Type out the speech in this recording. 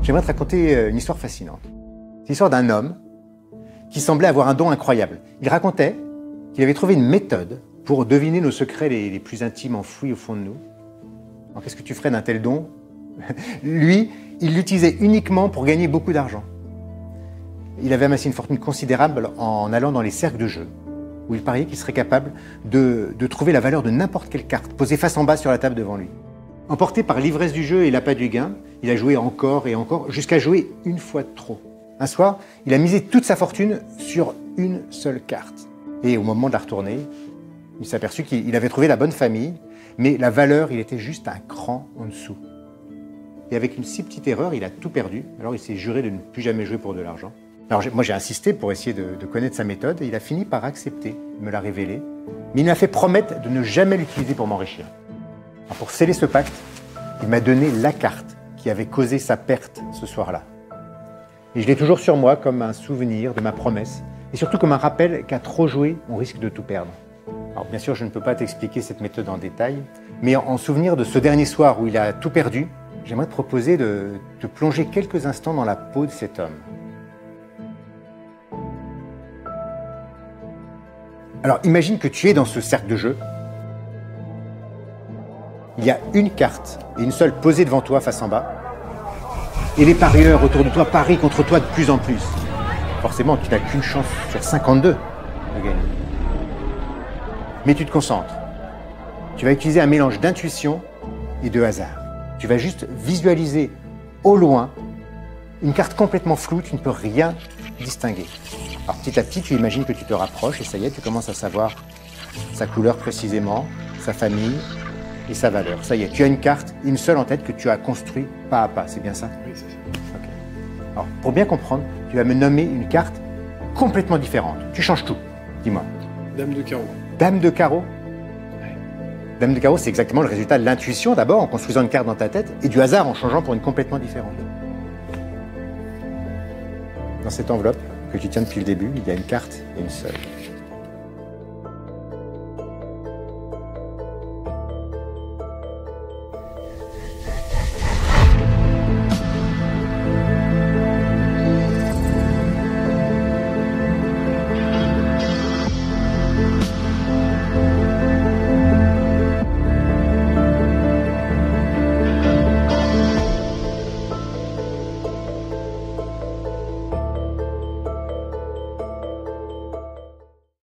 j'aimerais te raconter une histoire fascinante. C'est l'histoire d'un homme qui semblait avoir un don incroyable. Il racontait qu'il avait trouvé une méthode pour deviner nos secrets les plus intimes enfouis au fond de nous. Alors qu'est-ce que tu ferais d'un tel don? Lui, il l'utilisait uniquement pour gagner beaucoup d'argent. Il avait amassé une fortune considérable en allant dans les cercles de jeu, où il pariait qu'il serait capable de trouver la valeur de n'importe quelle carte, posée face en bas sur la table devant lui. Emporté par l'ivresse du jeu et l'appât du gain, il a joué encore et encore, jusqu'à jouer une fois de trop. Un soir, il a misé toute sa fortune sur une seule carte. Et au moment de la retourner, il s'est aperçu qu'il avait trouvé la bonne famille, mais la valeur, il était juste un cran en dessous. Et avec une si petite erreur, il a tout perdu. Alors il s'est juré de ne plus jamais jouer pour de l'argent. Alors moi j'ai insisté pour essayer de connaître sa méthode et il a fini par accepter, il me l'a révélé. Mais il m'a fait promettre de ne jamais l'utiliser pour m'enrichir. Alors pour sceller ce pacte, il m'a donné la carte qui avait causé sa perte ce soir-là. Et je l'ai toujours sur moi comme un souvenir de ma promesse et surtout comme un rappel qu'à trop jouer, on risque de tout perdre. Alors bien sûr, je ne peux pas t'expliquer cette méthode en détail, mais en souvenir de ce dernier soir où il a tout perdu, j'aimerais te proposer de te plonger quelques instants dans la peau de cet homme. Alors imagine que tu es dans ce cercle de jeu. Il y a une carte et une seule posée devant toi face en bas. Et les parieurs autour de toi parient contre toi de plus en plus. Forcément, tu n'as qu'une chance sur 52 de gagner. Mais tu te concentres. Tu vas utiliser un mélange d'intuition et de hasard. Tu vas juste visualiser au loin une carte complètement floue, tu ne peux rien distinguer. Alors petit à petit, tu imagines que tu te rapproches et ça y est, tu commences à savoir sa couleur précisément, sa famille et sa valeur. Ça y est, tu as une carte, une seule en tête que tu as construit pas à pas, c'est bien ça? Oui, c'est ça. Okay. Alors pour bien comprendre, tu vas me nommer une carte complètement différente. Tu changes tout, dis-moi. Dame de carreau. Dame de carreau? Ouais. Dame de carreau, c'est exactement le résultat de l'intuition d'abord, en construisant une carte dans ta tête, et du hasard en changeant pour une complètement différente. Dans cette enveloppe que tu tiens depuis le début, il y a une carte et une seule.